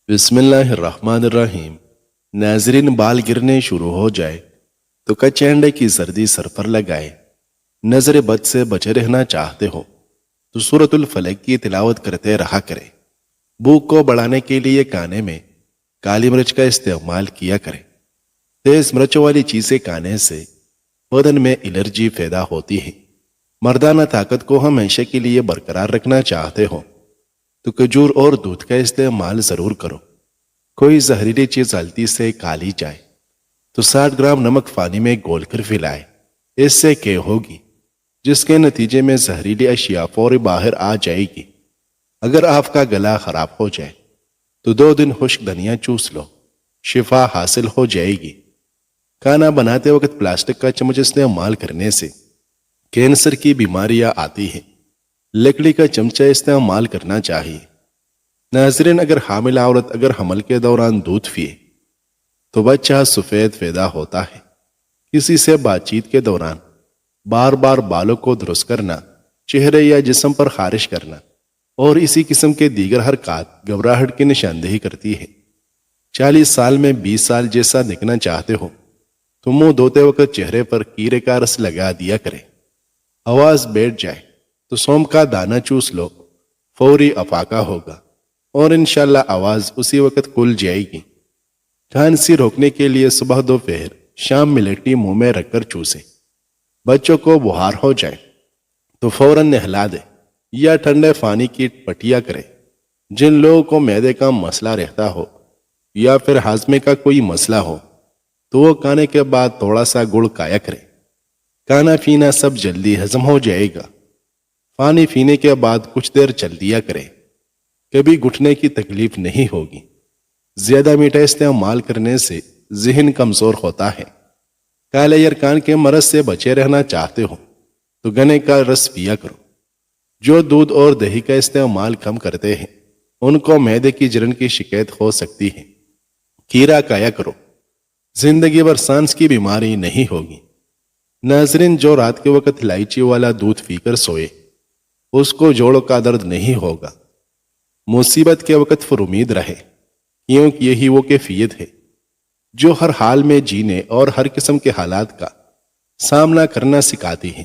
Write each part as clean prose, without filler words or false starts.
بسم اللہ الرحمن الرحیم۔ ناظرین، بال گرنے شروع ہو جائے تو کچے انڈے کی زردی سر پر لگائے۔ نظر بد سے بچے رہنا چاہتے ہو تو سورۃ الفلق کی تلاوت کرتے رہا کرے۔ بھوک کو بڑھانے کے لیے کھانے میں کالی مرچ کا استعمال کیا کرے۔ تیز مرچ والی چیزیں کھانے سے بدن میں الرجی پیدا ہوتی ہے۔ مردانہ طاقت کو ہمیشہ کے لیے برقرار رکھنا چاہتے ہو تو کھجور اور دودھ کا استعمال ضرور کرو۔ کوئی زہریلی چیز غلطی سے کھا لی جائے تو 60 گرام نمک پانی میں گھول کر پلائے۔ اس سے کیا ہوگی؟ جس کے نتیجے میں زہریلی اشیاء فوری باہر آ جائے گی۔ اگر آپ کا گلا خراب ہو جائے تو 2 دن خشک دھنیا چوس لو، شفا حاصل ہو جائے گی۔ کھانا بناتے وقت پلاسٹک کا چمچ استعمال کرنے سے کینسر کی بیماریاں آتی ہیں۔ لکڑی کا چمچہ استعمال کرنا چاہیے۔ ناظرین، اگر حامل عورت اگر حمل کے دوران دودھ پیے تو بچہ سفید پیدا ہوتا ہے۔ کسی سے بات چیت کے دوران بار بار بالوں کو درست کرنا، چہرے یا جسم پر خارش کرنا اور اسی قسم کے دیگر حرکات گھبراہٹ کی نشاندہی کرتی ہے۔ 40 سال میں 20 سال جیسا دکھنا چاہتے ہو تو منہ دھوتے وقت چہرے پر کیرے کا رس لگا دیا کرے۔ آواز بیٹھ جائے تو سونف کا دانہ چوس لو، فوری افاقہ ہوگا اور انشاءاللہ آواز اسی وقت کھل جائے گی۔ کھانسی روکنے کے لیے صبح دوپہر شام ملیٹی منہ میں رکھ کر چوسے۔ بچوں کو بخار ہو جائے تو فوراً نہلا دے یا ٹھنڈے پانی کی پٹیا کرے۔ جن لوگوں کو معدے کا مسئلہ رہتا ہو یا پھر ہاضمے کا کوئی مسئلہ ہو تو وہ کھانے کے بعد تھوڑا سا گڑ کھایا کرے۔ کھانا پینا سب جلدی ہضم ہو جائے گا۔ پانی پینے کے بعد کچھ دیر چل دیا کرے، کبھی گھٹنے کی تکلیف نہیں ہوگی۔ زیادہ میٹھا استعمال کرنے سے ذہن کمزور ہوتا ہے۔ کالے یرکان کے مرض سے بچے رہنا چاہتے ہو تو گنے کا رس پیا کرو۔ جو دودھ اور دہی کا استعمال کم کرتے ہیں ان کو معدے کی جلن کی شکایت ہو سکتی ہے۔ کھیرا کھایا کرو، زندگی بھر سانس کی بیماری نہیں ہوگی۔ ناظرین، جو رات کے وقت الائچی والا دودھ پی کر سوئے اس کو جوڑوں کا درد نہیں ہوگا۔ مصیبت کے وقت پر امید رہے، کیونکہ یہی وہ کیفیت ہے جو ہر حال میں جینے اور ہر قسم کے حالات کا سامنا کرنا سکھاتی ہے۔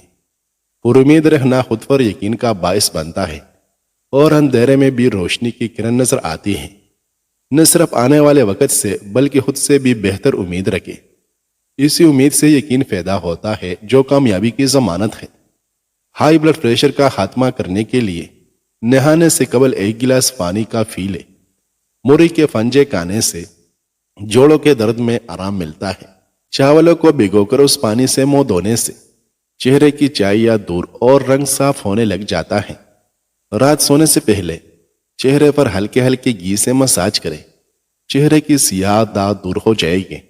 پر امید رہنا خود پر یقین کا باعث بنتا ہے اور اندھیرے میں بھی روشنی کی کرن نظر آتی ہے۔ نہ صرف آنے والے وقت سے بلکہ خود سے بھی بہتر امید رکھے۔ اسی امید سے یقین پیدا ہوتا ہے جو کامیابی کی ضمانت ہے۔ ہائی بلڈ پریشر کا خاتمہ کرنے کے لیے نہانے سے قبل 1 گلاس پانی کا پی لے۔ موری کے پھنجے کھانے سے جوڑوں کے درد میں آرام ملتا ہے۔ چاولوں کو بھگو کر اس پانی سے منہ دھونے سے چہرے کی چائی دور اور رنگ صاف ہونے لگ جاتا ہے۔ رات سونے سے پہلے چہرے پر ہلکے ہلکے گھی سے مساج کرے، چہرے کی سیاہ داغ دور ہو جائے گی۔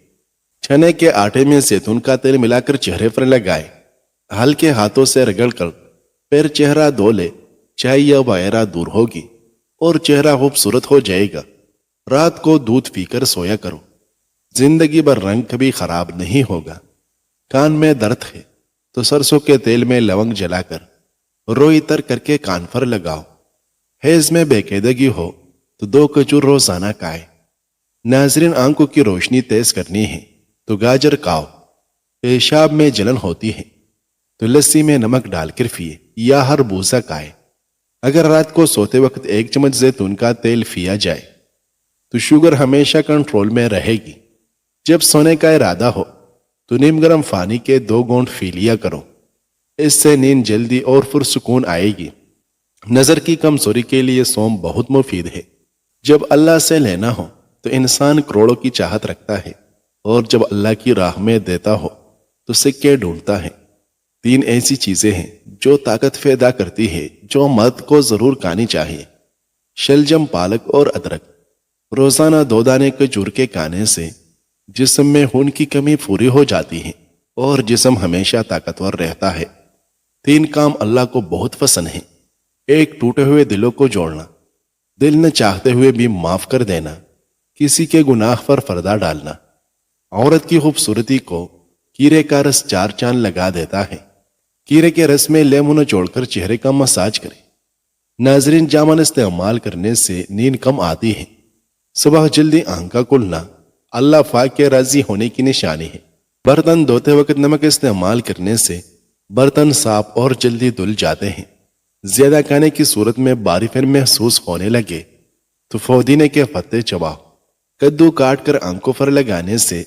چنے کے آٹے میں زیتون کا تیل ملا کر چہرے پر لگائے، ہلکے ہاتھوں سے رگڑ کر پھر چہرہ دھو لے، چائی وغیرہ دور ہوگی اور چہرہ خوبصورت ہو جائے گا۔ رات کو دودھ پی کر سویا کرو، زندگی بھر رنگ کبھی خراب نہیں ہوگا۔ کان میں درد ہے تو سرسوں کے تیل میں لونگ جلا کر روئی تر کر کے کان پر لگاؤ۔ حیض میں بے قاعدگی ہو تو 2 کھجور روزانہ کھائے۔ ناظرین، آنکھوں کی روشنی تیز کرنی ہے تو گاجر کھاؤ۔ پیشاب میں جلن ہوتی ہے تو لسی میں نمک ڈال کر پیے یا ہر بوسا کھائے۔ اگر رات کو سوتے وقت 1 چمچ زیتون کا تیل پیا جائے تو شوگر ہمیشہ کنٹرول میں رہے گی۔ جب سونے کا ارادہ ہو تو نیم گرم پانی کے 2 گھونٹ پی لیا کرو، اس سے نیند جلدی اور پرسکون آئے گی۔ نظر کی کمزوری کے لیے سونف بہت مفید ہے۔ جب اللہ سے لینا ہو تو انسان کروڑوں کی چاہت رکھتا ہے اور جب اللہ کی راہ میں دیتا ہو تو سکے ڈھونڈتا ہے۔ 3 ایسی چیزیں ہیں جو طاقت پیدا کرتی ہے جو مرد کو ضرور کھانی چاہیے: شلجم، پالک اور ادرک۔ روزانہ 2 دانے کھجور کے کھانے سے جسم میں خون کی کمی پوری ہو جاتی ہے اور جسم ہمیشہ طاقتور رہتا ہے۔ 3 کام اللہ کو بہت پسند ہیں: 1 ٹوٹے ہوئے دلوں کو جوڑنا، دل نہ چاہتے ہوئے بھی معاف کر دینا، کسی کے گناہ پر پردہ ڈالنا۔ عورت کی خوبصورتی کو کیرے کا رس 4 چاند لگا دیتا ہے۔ کیرے کے رس میں لیموں نچوڑ کر چہرے کا مساج کریں۔ ناظرین، جامن استعمال کرنے سے نیند کم آتی ہے صبح جلدی آنکھ کا کھلنا اللہ پاک کے راضی ہونے کی نشانی ہے۔ برتن دھوتے وقت نمک استعمال کرنے سے برتن صاف اور جلدی دھل جاتے ہیں۔ زیادہ کھانے کی صورت میں باری پن محسوس ہونے لگے تو پودینے کے پتے چباؤ۔ کدو کاٹ کر آنکھوں پر لگانے سے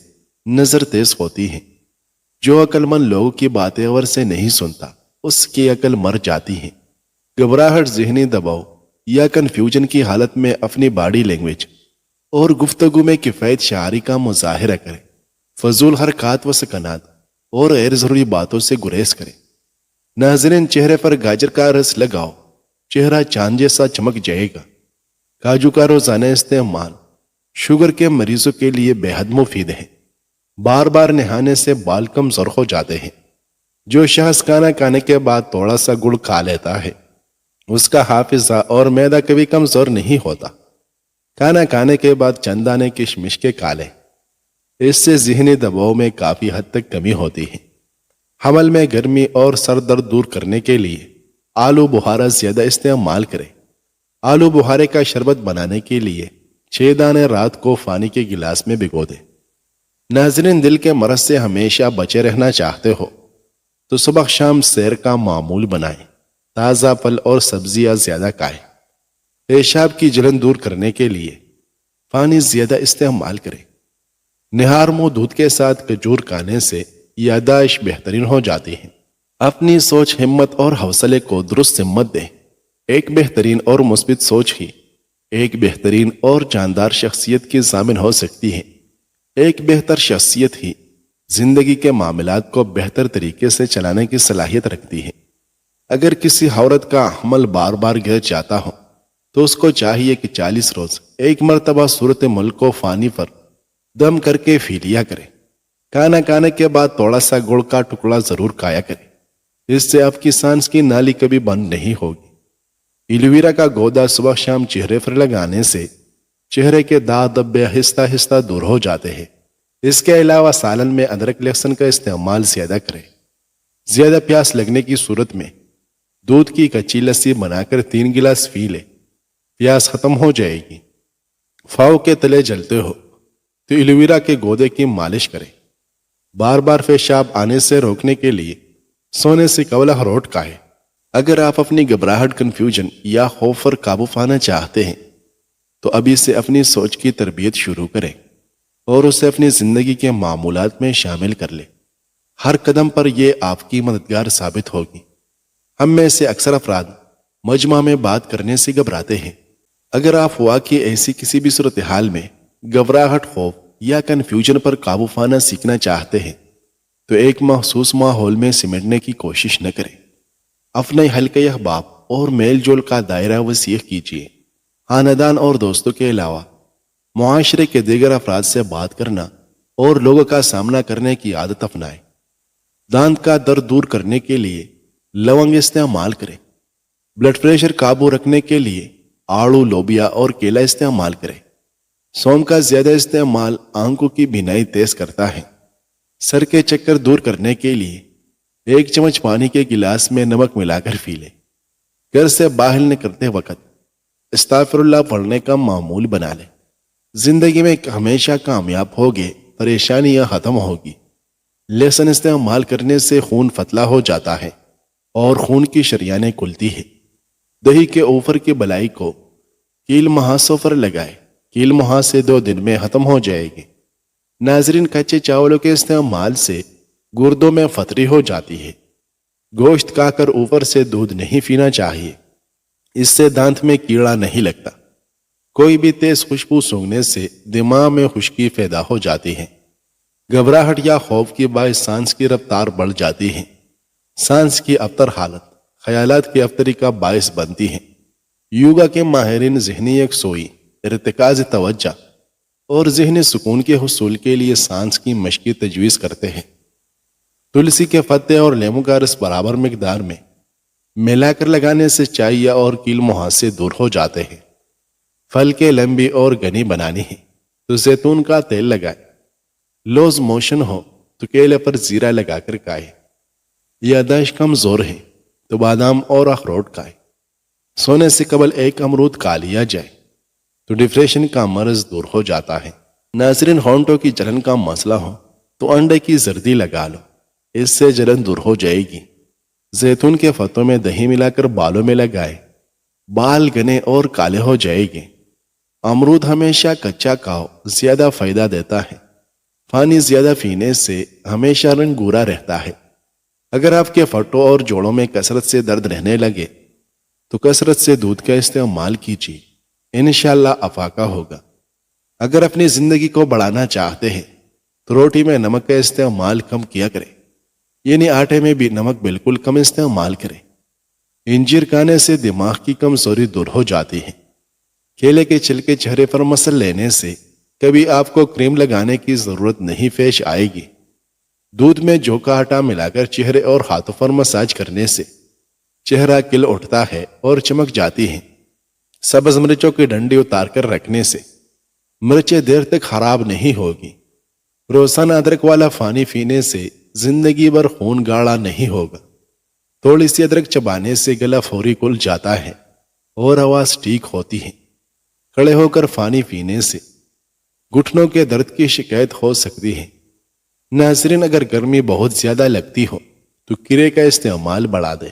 نظر تیز ہوتی ہے۔ جو عقل مند لوگوں کی باتیں اور سے نہیں سنتا اس کی عقل مر جاتی ہے۔ گھبراہٹ، ذہنی دباؤ یا کنفیوژن کی حالت میں اپنی باڈی لینگویج اور گفتگو میں کفایت شعاری کا مظاہرہ کریں۔ فضول حرکات و سکنات اور غیر ضروری باتوں سے گریز کریں۔ ناظرین، چہرے پر گاجر کا رس لگاؤ، چہرہ چاند جیسا چمک جائے گا۔ کاجو کا روزانہ استعمال شوگر کے مریضوں کے لیے بے حد مفید ہے۔ بار بار نہانے سے بال کمزور ہو جاتے ہیں۔ جو شخص کھانا کھانے کے بعد تھوڑا سا گڑ کھا لیتا ہے اس کا حافظہ اور معدہ کبھی کمزور نہیں ہوتا۔ کھانا کھانے کے بعد چند دانے کشمش کے کھا لیں، اس سے ذہنی دباؤ میں کافی حد تک کمی ہوتی ہے۔ حمل میں گرمی اور سر درد دور کرنے کے لیے آلو بخارا زیادہ استعمال کریں۔ آلو بخارے کا شربت بنانے کے لیے 6 دانے رات کو پانی کے گلاس میں بھگو دیں۔ ناظرین، دل کے مرض سے ہمیشہ بچے رہنا چاہتے ہو تو صبح شام سیر کا معمول بنائیں۔ تازہ پھل اور سبزیاں زیادہ کھائیں۔ پیشاب کی جلن دور کرنے کے لیے پانی زیادہ استعمال کریں۔ نہار منہ دودھ کے ساتھ کھجور کھانے سے یادداشت بہترین ہو جاتی ہے۔ اپنی سوچ، ہمت اور حوصلے کو درست ہمت دیں۔ ایک بہترین اور مثبت سوچ ہی ایک بہترین اور جاندار شخصیت کی ضامن ہو سکتی ہے۔ ایک بہتر شخصیت ہی زندگی کے معاملات کو بہتر طریقے سے چلانے کی صلاحیت رکھتی ہے۔ اگر کسی عورت کا حمل بار بار گر جاتا ہو تو اس کو چاہیے کہ 40 روز ایک مرتبہ صورت ملک کو فانی پر دم کر کے پی لیا کرے۔ کھانا کھانے کے بعد تھوڑا سا گڑ کا ٹکڑا ضرور کھایا کرے۔ اس سے آپ کی سانس کی نالی کبھی بند نہیں ہوگی۔ ایلوویرا کا گودا صبح شام چہرے پر لگانے سے چہرے کے داغ دبے آہستہ آہستہ دور ہو جاتے ہیں۔ اس کے علاوہ سالن میں ادرک لہسن کا استعمال زیادہ کریں۔ زیادہ پیاس لگنے کی صورت میں دودھ کی کچی لسی بنا کر 3 گلاس پی لے، پیاس ختم ہو جائے گی۔ پاؤں کے تلے جلتے ہو تو ایلوویرا کے گودے کی مالش کریں۔ بار بار پیشاب آنے سے روکنے کے لیے سونے سے قبل اخروٹ کھائیں۔ اگر آپ اپنی گھبراہٹ، کنفیوژن یا خوف پر قابو پانا چاہتے ہیں تو ابھی سے اپنی سوچ کی تربیت شروع کریں اور اسے اپنی زندگی کے معمولات میں شامل کر لیں۔ ہر قدم پر یہ آپ کی مددگار ثابت ہوگی۔ ہم میں سے اکثر افراد مجمع میں بات کرنے سے گھبراتے ہیں۔ اگر آپ واقعی ایسی کسی بھی صورتحال میں گھبراہٹ، خوف یا کنفیوژن پر قابو پانا سیکھنا چاہتے ہیں تو ایک محسوس ماحول میں سمٹنے کی کوشش نہ کریں۔ اپنے حلقہ احباب اور میل جول کا دائرہ وسیع کیجیے۔ خاندان اور دوستوں کے علاوہ معاشرے کے دیگر افراد سے بات کرنا اور لوگوں کا سامنا کرنے کی عادت اپنائیں۔ دانت کا درد دور کرنے کے لیے لونگ استعمال کریں۔ بلڈ پریشر قابو رکھنے کے لیے آڑو، لوبیا اور کیلا استعمال کریں۔ سونف کا زیادہ استعمال آنکھوں کی بینائی تیز کرتا ہے۔ سر کے چکر دور کرنے کے لیے 1 چمچ پانی کے گلاس میں نمک ملا کر پی لیں۔ گھر سے باہر نکلتے وقت استغفر اللہ پڑھنے کا معمول بنا لیں۔ زندگی میں ہمیشہ کامیاب ہوگے، پریشانیاں ختم ہوگی۔ لہسن استعمال کرنے سے خون پتلا ہو جاتا ہے اور خون کی شریانیں کھلتی ہے۔ دہی کے اوپر کی بلائی کو کیل مہاسوں پر لگائے، کیل مہاسے 2 دن میں ختم ہو جائے گی۔ ناظرین، کچے چاولوں کے استعمال سے گردوں میں پتھری ہو جاتی ہے۔ گوشت کھا کر اوپر سے دودھ نہیں پینا چاہیے، اس سے دانت میں کیڑا نہیں لگتا۔ کوئی بھی تیز خوشبو سونگھنے سے دماغ میں خشکی پیدا ہو جاتی ہے۔ گھبراہٹ یا خوف کے باعث سانس کی رفتار بڑھ جاتی ہے۔ سانس کی ابتر حالت خیالات کی ابتری کا باعث بنتی ہے۔ یوگا کے ماہرین ذہنی یکسوئی، ارتکاز توجہ اور ذہنی سکون کے حصول کے لیے سانس کی مشق کی تجویز کرتے ہیں۔ تلسی کے پتے اور لیموں کا رس برابر مقدار میں ملا کر لگانے سے چائیا اور کیل مہاسے دور ہو جاتے ہیں۔ پھل کے لمبی اور گھنی بنانی ہے تو زیتون کا تیل لگائیں۔ لوز موشن ہو تو کیلے پر زیرہ لگا کر کھائیں۔ یادداشت کمزور ہے تو بادام اور اخروٹ کھائیں۔ سونے سے قبل 1 امرود کھا لیا جائے۔ تو ڈپریشن کا مرض دور ہو جاتا ہے۔ ناظرین، ہونٹوں کی جلن کا مسئلہ ہو تو انڈے کی زردی لگا لو، اس سے جلن دور ہو جائے گی۔ زیتون کے پتوں میں دہی ملا کر بالوں میں لگائے، بال گھنے اور کالے ہو جائے گے۔ امرود ہمیشہ کچا کھاؤ، زیادہ فائدہ دیتا ہے۔ پانی زیادہ پینے سے ہمیشہ رنگ گورا رہتا ہے۔ اگر آپ کے پھٹوں اور جوڑوں میں کثرت سے درد رہنے لگے تو کثرت سے دودھ کا استعمال کیجیے، انشاءاللہ افاقہ ہوگا۔ اگر اپنی زندگی کو بڑھانا چاہتے ہیں تو روٹی میں نمک کا استعمال کم کیا کریں، یعنی آٹے میں بھی نمک بالکل کم استعمال کریں۔ انجیر کھانے سے دماغ کی کمزوری دور ہو جاتی ہے۔ کیلے کے چھلکے چہرے پر مسل لینے سے کبھی آپ کو کریم لگانے کی ضرورت نہیں پیش آئے گی۔ دودھ میں جو کا آٹا ملا کر چہرے اور ہاتھوں پر مساج کرنے سے چہرہ کھل اٹھتا ہے اور چمک جاتی ہے۔ سبز مرچوں کی ڈنڈی اتار کر رکھنے سے مرچیں دیر تک خراب نہیں ہوگی۔ روزانہ ادرک والا پانی پینے سے زندگی بھر خون گاڑھا نہیں ہوگا۔ تھوڑی سی ادرک چبانے سے گلا فوری کھل جاتا ہے اور آواز ٹھیک ہوتی ہے۔ کھڑے ہو کر پانی پینے سے گھٹنوں کے درد کی شکایت ہو سکتی ہے۔ ناظرین، اگر گرمی بہت زیادہ لگتی ہو تو کیرے کا استعمال بڑھا دیں۔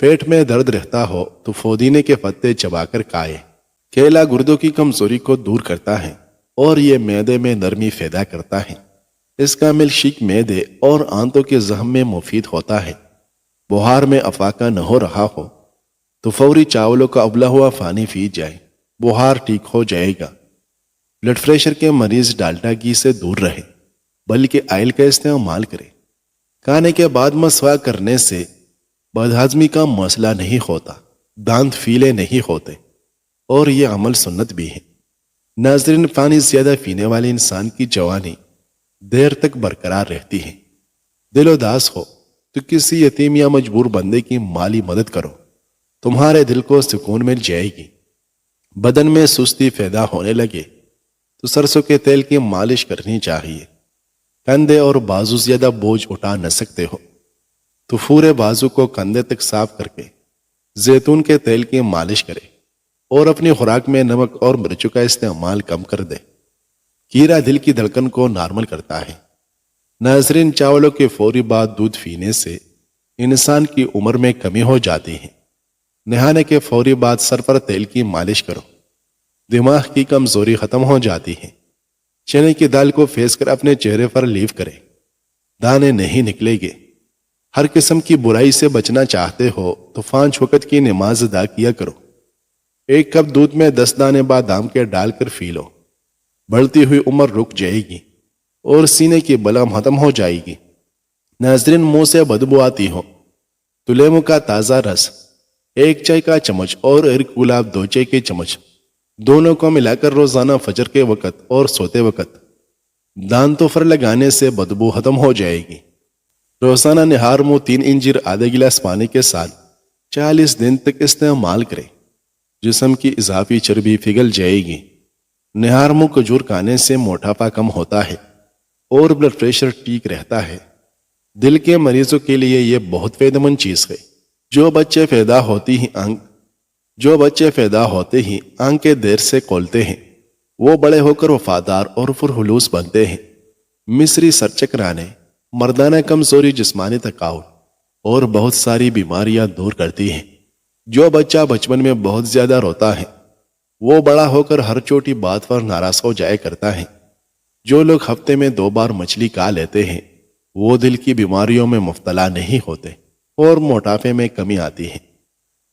پیٹ میں درد رہتا ہو تو پودینے کے پتے چبا کر کھائیں۔ کیلا گردوں کی کمزوری کو دور کرتا ہے اور یہ معدے میں نرمی پیدا کرتا ہے۔ اس کا ملک شیک معدے اور آنتوں کے زخم میں مفید ہوتا ہے۔ بخار میں افاقہ نہ ہو رہا ہو تو فوری چاولوں کا ابلا ہوا پانی پی جائے، بخار ٹھیک ہو جائے گا۔ بلڈ پریشر کے مریض ڈالڈا گھی سے دور رہے بلکہ آئل کا استعمال کرے۔ کھانے کے بعد مسواک کرنے سے بدہضمی کا مسئلہ نہیں ہوتا، دانت پیلے نہیں ہوتے، اور یہ عمل سنت بھی ہے۔ ناظرین، پانی زیادہ پینے والے انسان کی جوانی دیر تک برقرار رہتی ہے۔ دل اداس ہو تو کسی یتیم یا مجبور بندے کی مالی مدد کرو، تمہارے دل کو سکون مل جائے گی۔ بدن میں سستی پیدا ہونے لگے تو سرسوں کے تیل کی مالش کرنی چاہیے۔ کندھے اور بازو زیادہ بوجھ اٹھا نہ سکتے ہو تو پورے بازو کو کندھے تک صاف کر کے زیتون کے تیل کی مالش کرے اور اپنی خوراک میں نمک اور مرچوں کا استعمال کم کر دے۔ کیرا دل کی دھڑکن کو نارمل کرتا ہے۔ ناظرین، چاولوں کے فوری بعد دودھ پینے سے انسان کی عمر میں کمی ہو جاتی ہے۔ نہانے کے فوری بعد سر پر تیل کی مالش کرو، دماغ کی کمزوری ختم ہو جاتی ہے۔ چنے کی دال کو پھینس کر اپنے چہرے پر لیپ کرے، دانے نہیں نکلے گے۔ ہر قسم کی برائی سے بچنا چاہتے ہو تو 5 وقت کی نماز ادا کیا کرو۔ 1 کپ دودھ میں 10 دانے بادام کے ڈال کر پی لو، بڑھتی ہوئی عمر رک جائے گی اور سینے کی بلغم ختم ہو جائے گی۔ ناظرین، منہ سے بدبو آتی ہو تو لیمو کا تازہ رس 1 چائے کا چمچ اور ارک گلاب 2 چائے کے چمچ دونوں کو ملا کر روزانہ فجر کے وقت اور سوتے وقت دانتوں پر لگانے سے بدبو ختم ہو جائے گی۔ روزانہ نہار منہ 3 انجیر آدھے گلاس پانی کے ساتھ 40 دن تک استعمال کریں، جسم کی اضافی چربی پگھل جائے گی۔ نہار منہ کھجور کھانے سے موٹاپا کم ہوتا ہے اور بلڈ پریشر ٹھیک رہتا ہے۔ دل کے مریضوں کے لیے یہ بہت فائدہ مند چیز ہے۔ جو بچے پیدا ہوتے ہی آنکھیں دیر سے کھولتے ہیں، وہ بڑے ہو کر وفادار اور پرخلوص بنتے ہیں۔ مصری سر چکرانے، مردانہ کمزوری، جسمانی تھکاوٹ اور بہت ساری بیماریاں دور کرتی ہیں۔ جو بچہ بچپن میں بہت زیادہ روتا ہے وہ بڑا ہو کر ہر چھوٹی بات پر ناراض ہو جایا کرتا ہے۔ جو لوگ ہفتے میں 2 بار مچھلی کھا لیتے ہیں وہ دل کی بیماریوں میں مبتلا نہیں ہوتے اور موٹاپے میں کمی آتی ہے۔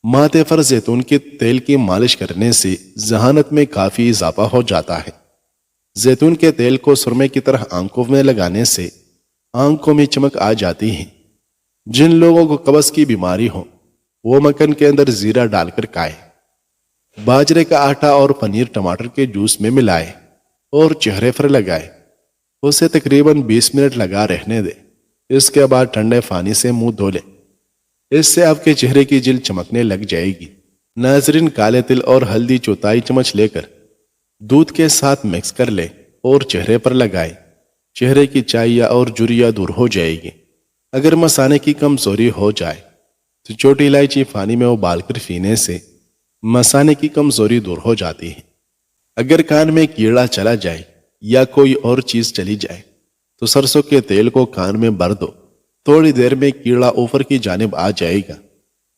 ماتھے پر زیتون کے تیل کی مالش کرنے سے ذہانت میں کافی اضافہ ہو جاتا ہے۔ زیتون کے تیل کو سرمے کی طرح آنکھوں میں لگانے سے آنکھوں میں چمک آ جاتی ہے۔ جن لوگوں کو قبض کی بیماری ہو وہ مکھن کے اندر زیرہ ڈال کر کھائے، باجرے کا آٹا اور پنیر ٹماٹر کے جوس میں ملائے اور چہرے پر لگائے، اسے تقریباً 20 منٹ لگا رہنے دے۔ اس کے بعد ٹھنڈے پانی سے منہ دھو لے، اس سے آپ کے چہرے کی جلد چمکنے لگ جائے گی۔ ناظرین، کالے تل اور ہلدی 4 چمچ لے کر دودھ کے ساتھ مکس کر لے اور چہرے پر لگائے، چہرے کی چائیا اور جھریاں دور ہو جائے گی۔ اگر مثانے کی کمزوری ہو جائے تو چھوٹی الائچی پانی میں ابال کر پینے سے مثانے کی کمزوری دور ہو جاتی ہے۔ اگر کان میں کیڑا چلا جائے یا کوئی اور چیز چلی جائے تو سرسوں کے تیل کو کان میں بھر دو، تھوڑی دیر میں کیڑا اوپر کی جانب آ جائے گا۔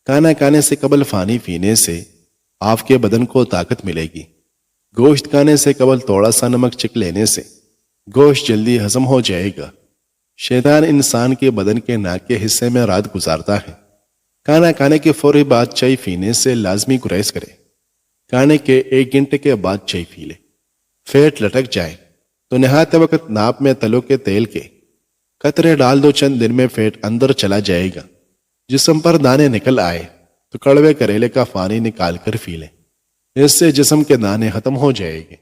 کھانا کھانے سے قبل پانی پینے سے آپ کے بدن کو طاقت ملے گی۔ گوشت کھانے سے قبل تھوڑا سا نمک چکھ لینے سے گوشت جلدی ہضم ہو جائے گا۔ شیطان انسان کے بدن کے ناک کے حصے میں رات گزارتا ہے۔ کھانا کھانے کے فوری بعد چائے پینے سے لازمی گریز کرے۔ کھانے کے 1 گھنٹے کے بعد چائے پی لے۔ پیٹ لٹک جائے تو نہاتے وقت ناپ میں تلوں کے تیل کے قطرے ڈال دو، چند دن میں پیٹ اندر چلا جائے گا۔ جسم پر دانے نکل آئے تو کڑوے کریلے کا پانی نکال کر پی لیں، اس سے جسم کے دانے ختم ہو جائے گے۔